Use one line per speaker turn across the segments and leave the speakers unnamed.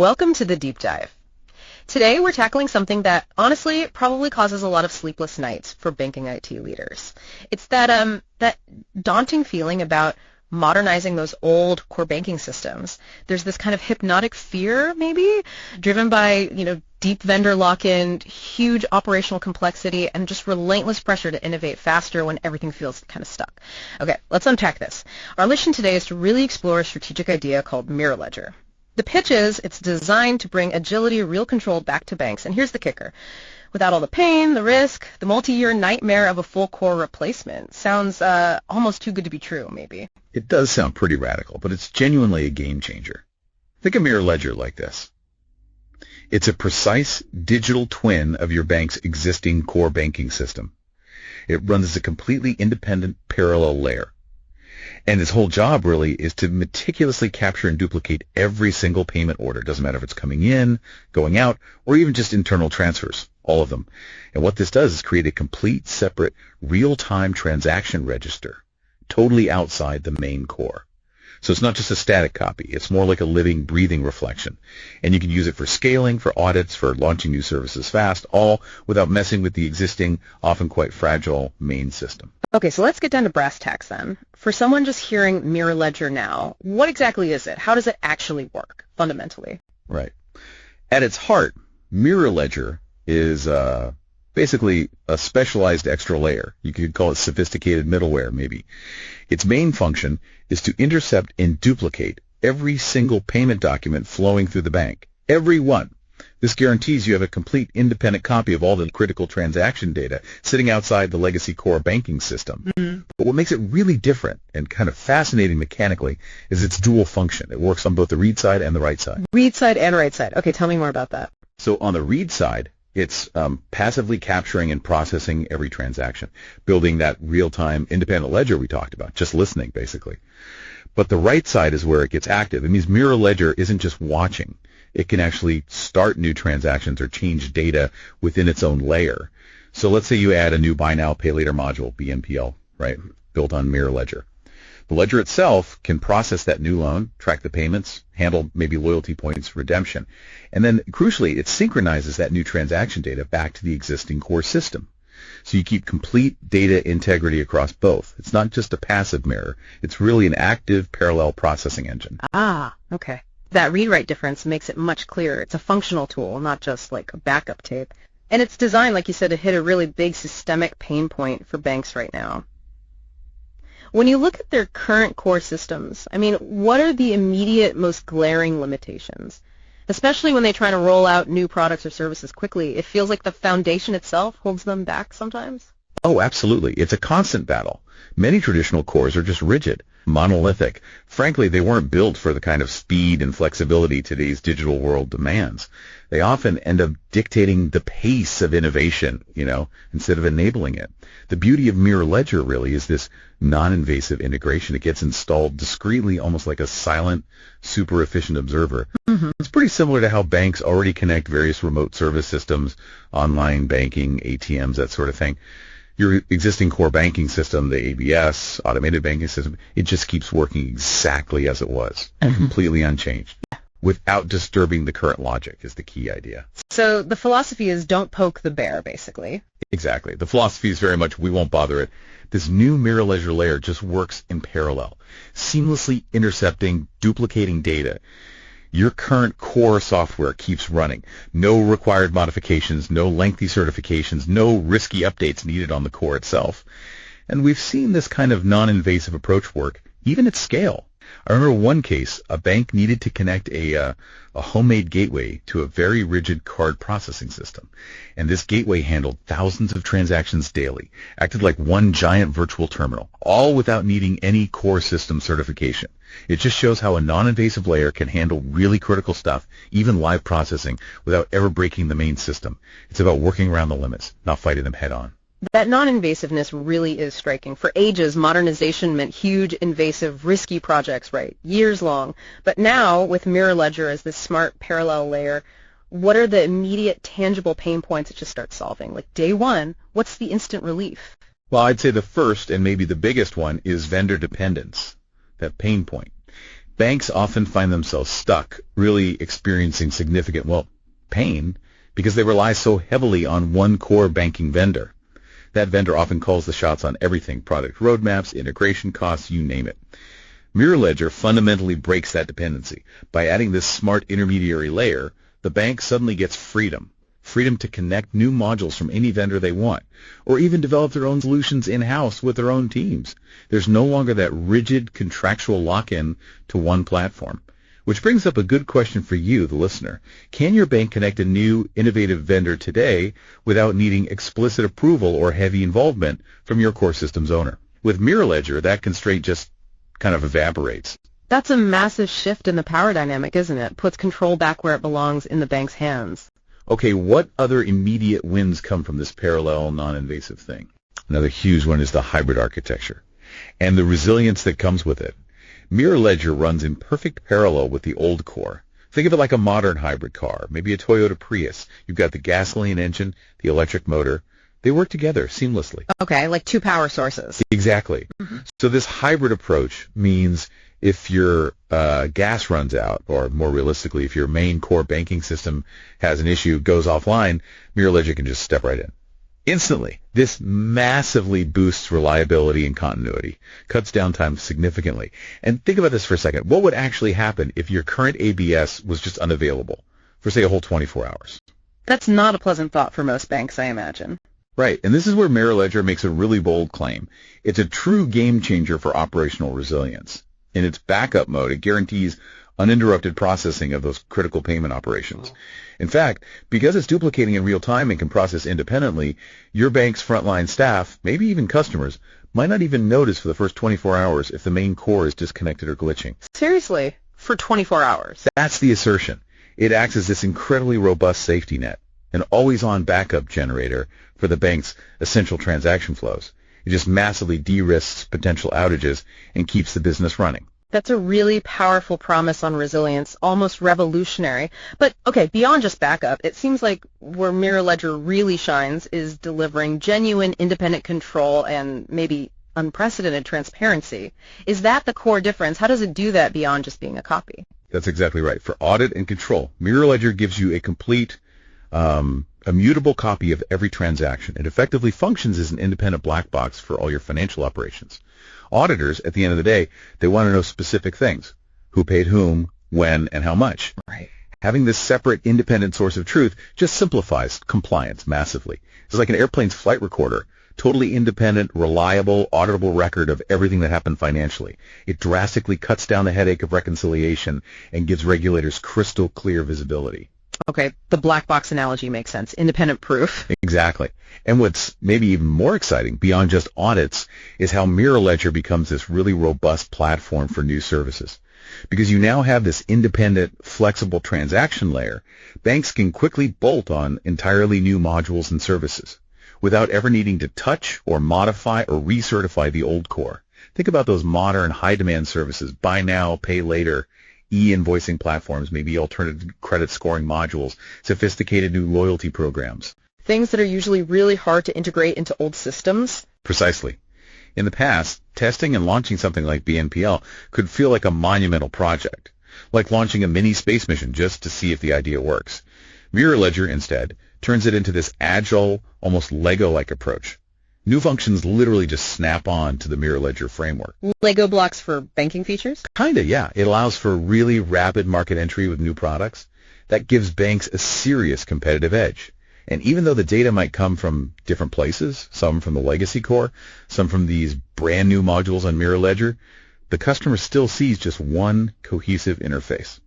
Welcome to the deep dive. Today we're tackling something that honestly probably causes a lot of sleepless nights for banking IT leaders. It's that daunting feeling about modernizing those old core banking systems. There's this kind of hypnotic fear, maybe, driven by, deep vendor lock-in, huge operational complexity, and just relentless pressure to innovate faster when everything feels kind of stuck. Okay, let's unpack this. Our mission today is to really explore a strategic idea called Mirror Ledger. The pitch is it's designed to bring agility, real control back to banks. And here's the kicker. Without all the pain, the risk, the multi-year nightmare of a full core replacement. Sounds almost too good to be true, maybe.
It does sound pretty radical, but it's genuinely a game changer. Think of Mirror Ledger like this. It's a precise digital twin of your bank's existing core banking system. It runs as a completely independent parallel layer. And its whole job really is to meticulously capture and duplicate every single payment order. Doesn't matter if it's coming in, going out, or even just internal transfers, all of them. And what this does is create a complete, separate, real-time transaction register, totally outside the main core. So it's not just a static copy. It's more like a living, breathing reflection. And you can use it for scaling, for audits, for launching new services fast, all without messing with the existing, often quite fragile main system.
Okay, so let's get down to brass tacks then. For someone just hearing Mirror Ledger now, what exactly is it? How does it actually work, fundamentally?
Right. At its heart, Mirror Ledger is basically a specialized extra layer. You could call it sophisticated middleware, maybe. Its main function is to intercept and duplicate every single payment document flowing through the bank. Every one. This guarantees you have a complete independent copy of all the critical transaction data sitting outside the legacy core banking system. Mm-hmm. But what makes it really different and kind of fascinating mechanically is its dual function. It works on both the read side and the write side.
Read side and write side. Okay, tell me more about that.
So on the read side, it's passively capturing and processing every transaction, building that real-time independent ledger we talked about, just listening, basically. But the write side is where it gets active. It means Mirror Ledger isn't just watching. It can actually start new transactions or change data within its own layer. So let's say you add a new Buy Now, Pay Later module, BNPL, right, built on Mirror Ledger. The ledger itself can process that new loan, track the payments, handle maybe loyalty points redemption, and then, crucially, it synchronizes that new transaction data back to the existing core system. So you keep complete data integrity across both. It's not just a passive mirror. It's really an active parallel processing engine.
Ah, okay. That read-write difference makes it much clearer. It's a functional tool, not just like a backup tape. And it's designed, like you said, to hit a really big systemic pain point for banks right now. When you look at their current core systems, what are the immediate, most glaring limitations? Especially when they try to roll out new products or services quickly, it feels like the foundation itself holds them back sometimes.
Oh, absolutely. It's a constant battle. Many traditional cores are just rigid, monolithic. Frankly, they weren't built for the kind of speed and flexibility today's digital world demands. They often end up dictating the pace of innovation, instead of enabling it. The beauty of Mirror Ledger really is this non-invasive integration. It gets installed discreetly, almost like a silent, super efficient observer. Mm-hmm. It's pretty similar to how banks already connect various remote service systems, online banking, ATMs, that sort of thing. Your existing core banking system, the ABS, automated banking system, it just keeps working exactly as it was, completely unchanged, without disturbing the current logic is the key idea.
So the philosophy is don't poke the bear, basically.
Exactly. The philosophy is very much we won't bother it. This new Mirror Ledger layer just works in parallel, seamlessly intercepting, duplicating data. Your current core software keeps running. No required modifications, no lengthy certifications, no risky updates needed on the core itself. And we've seen this kind of non-invasive approach work even at scale. I remember one case, a bank needed to connect a homemade gateway to a very rigid card processing system. And this gateway handled thousands of transactions daily, acted like one giant virtual terminal, all without needing any core system certification. It just shows how a non-invasive layer can handle really critical stuff, even live processing, without ever breaking the main system. It's about working around the limits, not fighting them head on.
That non-invasiveness really is striking. For ages, modernization meant huge, invasive, risky projects, right? Years long. But now, with Mirror Ledger as this smart parallel layer, what are the immediate, tangible pain points it just starts solving? Like day one, what's the instant relief?
Well, I'd say the first and maybe the biggest one is vendor dependence, that pain point. Banks often find themselves stuck, really experiencing significant, pain, because they rely so heavily on one core banking vendor. That vendor often calls the shots on everything: product roadmaps, integration costs, you name it. Mirror Ledger fundamentally breaks that dependency. By adding this smart intermediary layer, the bank suddenly gets freedom to connect new modules from any vendor they want, or even develop their own solutions in-house with their own teams. There's no longer that rigid contractual lock-in to one platform. Which brings up a good question for you, the listener. Can your bank connect a new, innovative vendor today without needing explicit approval or heavy involvement from your core systems owner? With Mirror Ledger, that constraint just kind of evaporates.
That's a massive shift in the power dynamic, isn't it? Puts control back where it belongs, in the bank's hands.
Okay, what other immediate wins come from this parallel, non-invasive thing? Another huge one is the hybrid architecture and the resilience that comes with it. Mirror Ledger runs in perfect parallel with the old core. Think of it like a modern hybrid car, maybe a Toyota Prius. You've got the gasoline engine, the electric motor. They work together seamlessly.
Okay, like two power sources.
Exactly. Mm-hmm. So this hybrid approach means if your gas runs out, or more realistically, if your main core banking system has an issue, goes offline, Mirror Ledger can just step right in. Instantly. This massively boosts reliability and continuity, cuts downtime significantly. And think about this for a second. What would actually happen if your current ABS was just unavailable for, say, a whole 24 hours?
That's not a pleasant thought for most banks, I imagine.
Right, and this is where Mirror Ledger makes a really bold claim. It's a true game changer for operational resilience. In its backup mode, it guarantees uninterrupted processing of those critical payment operations. In fact, because it's duplicating in real time and can process independently, your bank's frontline staff, maybe even customers, might not even notice for the first 24 hours if the main core is disconnected or glitching.
Seriously? For 24 hours?
That's the assertion. It acts as this incredibly robust safety net, an always-on backup generator for the bank's essential transaction flows. It just massively de-risks potential outages and keeps the business running.
That's a really powerful promise on resilience, almost revolutionary. But, okay, beyond just backup, it seems like where Mirror Ledger really shines is delivering genuine independent control and maybe unprecedented transparency. Is that the core difference? How does it do that beyond just being a copy?
That's exactly right. For audit and control, Mirror Ledger gives you a complete, immutable copy of every transaction. It effectively functions as an independent black box for all your financial operations. Auditors, at the end of the day, they want to know specific things: who paid whom, when, and how much.
Right.
Having this separate, independent source of truth just simplifies compliance massively. It's like an airplane's flight recorder, totally independent, reliable, auditable record of everything that happened financially. It drastically cuts down the headache of reconciliation and gives regulators crystal clear visibility.
Okay, the black box analogy makes sense. Independent proof.
Exactly. And what's maybe even more exciting, beyond just audits, is how Mirror Ledger becomes this really robust platform for new services. Because you now have this independent, flexible transaction layer, banks can quickly bolt on entirely new modules and services without ever needing to touch or modify or recertify the old core. Think about those modern, high-demand services: buy now, pay later, e-invoicing platforms, maybe alternative credit scoring modules, sophisticated new loyalty programs.
Things that are usually really hard to integrate into old systems.
Precisely. In the past, testing and launching something like BNPL could feel like a monumental project, like launching a mini space mission just to see if the idea works. Mirror Ledger, instead, turns it into this agile, almost Lego-like approach. New functions literally just snap on to the Mirror Ledger framework.
Lego blocks for banking features?
Kinda, yeah. It allows for really rapid market entry with new products. That gives banks a serious competitive edge. And even though the data might come from different places, some from the legacy core, some from these brand new modules on Mirror Ledger, the customer still sees just one cohesive interface.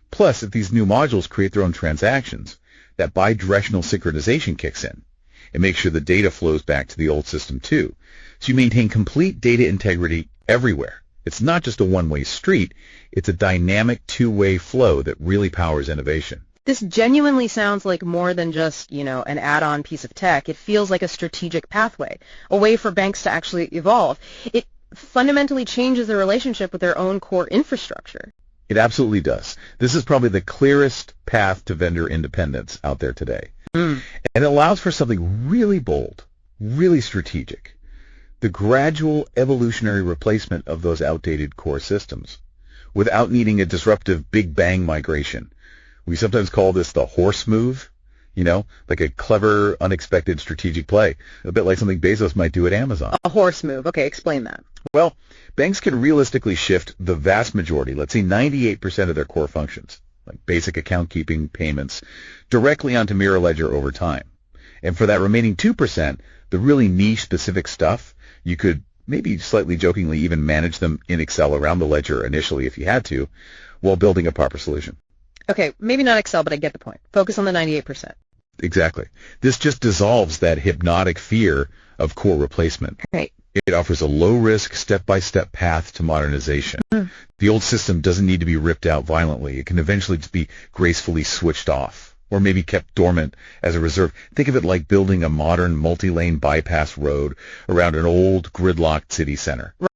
Plus, if these new modules create their own transactions, that bidirectional synchronization kicks in. It makes sure the data flows back to the old system too. So you maintain complete data integrity everywhere. It's not just a one-way street. It's a dynamic two-way flow that really powers innovation.
This genuinely sounds like more than just, an add-on piece of tech. It feels like a strategic pathway, a way for banks to actually evolve. It fundamentally changes their relationship with their own core infrastructure.
It absolutely does. This is probably the clearest path to vendor independence out there today. And it allows for something really bold, really strategic: the gradual evolutionary replacement of those outdated core systems. without needing a disruptive Big Bang migration. We sometimes call this the horse move, like a clever, unexpected strategic play, a bit like something Bezos might do at Amazon.
A horse move. Okay, explain that.
Well, banks can realistically shift the vast majority, let's say 98% of their core functions, like basic account keeping, payments, directly onto Mirror Ledger over time. And for that remaining 2%, the really niche specific stuff, you could maybe slightly jokingly even manage them in Excel around the ledger initially if you had to, while building a proper solution.
Okay, maybe not Excel, but I get the point. Focus on the 98%.
Exactly. This just dissolves that hypnotic fear of core replacement.
Right.
It offers a low-risk, step-by-step path to modernization. The old system doesn't need to be ripped out violently. It can eventually just be gracefully switched off, or maybe kept dormant as a reserve. Think of it like building a modern multi-lane bypass road around an old gridlocked city center.
Right.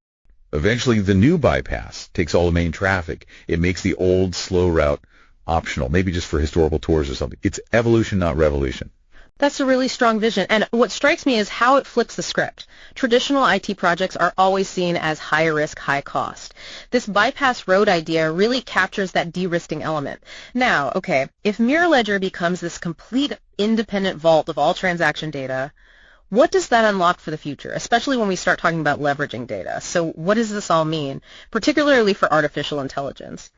Eventually, the new bypass takes all the main traffic. It makes the old slow route optional, maybe just for historical tours or something. It's evolution, not revolution.
That's a really strong vision. And what strikes me is how it flips the script. Traditional IT projects are always seen as high risk, high cost. This bypass road idea really captures that de-risking element. Now, okay, if Mirror Ledger becomes this complete independent vault of all transaction data, what does that unlock for the future, especially when we start talking about leveraging data? So what does this all mean, particularly for artificial intelligence?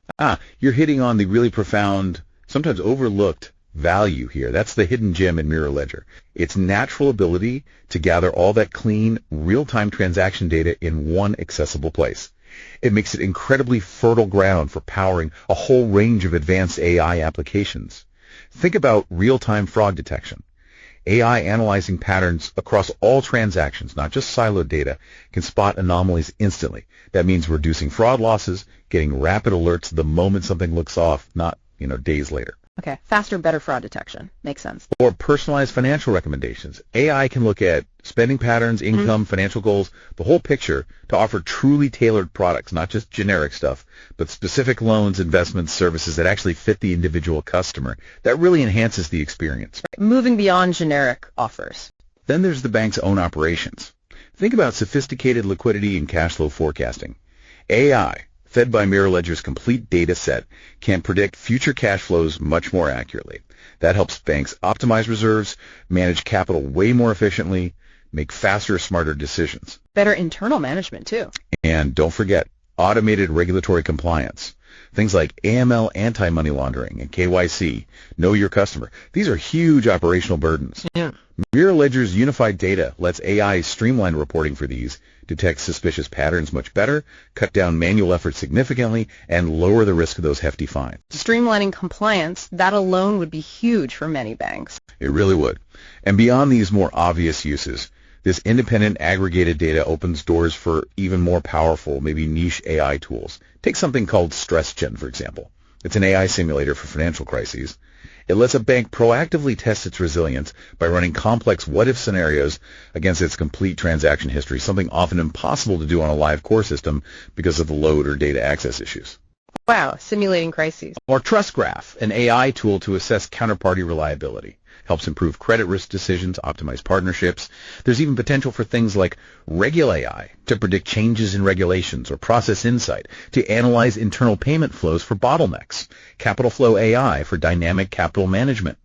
You're hitting on the really profound, sometimes overlooked value here. That's the hidden gem in Mirror Ledger. Its natural ability to gather all that clean, real-time transaction data in one accessible place. It makes it incredibly fertile ground for powering a whole range of advanced AI applications. Think about real-time fraud detection. AI analyzing patterns across all transactions, not just siloed data, can spot anomalies instantly. That means reducing fraud losses, getting rapid alerts the moment something looks off, not, days later.
Okay, faster, better fraud detection. Makes sense.
Or personalized financial recommendations. AI can look at spending patterns, income, financial goals, the whole picture to offer truly tailored products, not just generic stuff, but specific loans, investments, services that actually fit the individual customer. That really enhances the experience.
Right. Moving beyond generic offers.
Then there's the bank's own operations. Think about sophisticated liquidity and cash flow forecasting. AI, fed by Mirror Ledger's complete data set, can predict future cash flows much more accurately. That helps banks optimize reserves, manage capital way more efficiently, make faster, smarter decisions.
Better internal management, too.
And don't forget, automated regulatory compliance. Things like AML, anti-money laundering, and KYC, know your customer. These are huge operational burdens.
Yeah.
Mirror Ledger's unified data lets AI streamline reporting for these, detect suspicious patterns much better, cut down manual effort significantly, and lower the risk of those hefty fines.
Streamlining compliance, that alone would be huge for many banks.
It really would. And beyond these more obvious uses, this independent aggregated data opens doors for even more powerful, maybe niche AI tools. Take something called StressGen, for example. It's an AI simulator for financial crises. It lets a bank proactively test its resilience by running complex what-if scenarios against its complete transaction history, something often impossible to do on a live core system because of the load or data access issues.
Wow, simulating crises.
Or TrustGraph, an AI tool to assess counterparty reliability. Helps improve credit risk decisions, optimize partnerships. There's even potential for things like Regul AI to predict changes in regulations, or Process Insight to analyze internal payment flows for bottlenecks. Capital Flow AI for dynamic capital management.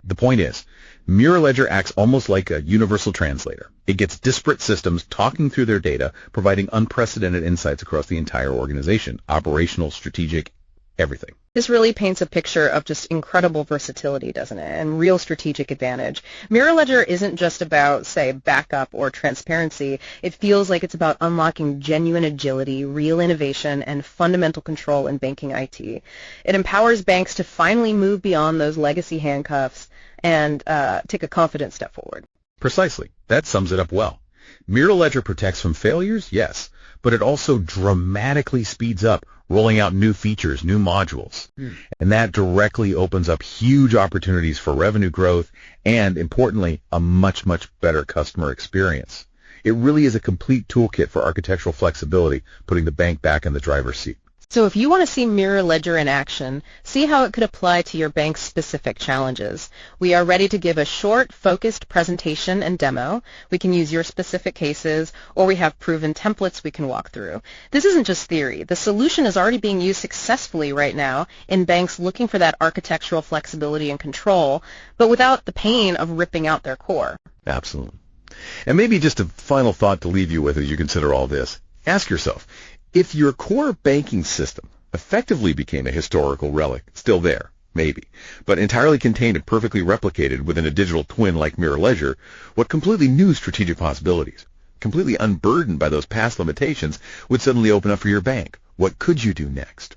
The point is, Mirror Ledger acts almost like a universal translator. It gets disparate systems talking through their data, providing unprecedented insights across the entire organization, operational, strategic, everything.
This really paints a picture of just incredible versatility, doesn't it, and real strategic advantage. Mirror Ledger isn't just about, say, backup or transparency. It feels like it's about unlocking genuine agility, real innovation, and fundamental control in banking IT. It empowers banks to finally move beyond those legacy handcuffs and take a confident step forward.
Precisely. That sums it up well. Mirror Ledger protects from failures, yes, but it also dramatically speeds up rolling out new features, new modules. And that directly opens up huge opportunities for revenue growth and, importantly, a much, much better customer experience. It really is a complete toolkit for architectural flexibility, putting the bank back in the driver's seat.
So if you want to see Mirror Ledger in action, see how it could apply to your bank's specific challenges. We are ready to give a short, focused presentation and demo. We can use your specific cases, or we have proven templates we can walk through. This isn't just theory. The solution is already being used successfully right now in banks looking for that architectural flexibility and control, but without the pain of ripping out their core.
Absolutely. And maybe just a final thought to leave you with as you consider all this. Ask yourself, if your core banking system effectively became a historical relic, still there, maybe, but entirely contained and perfectly replicated within a digital twin like Mirror Ledger, what completely new strategic possibilities, completely unburdened by those past limitations, would suddenly open up for your bank? What could you do next?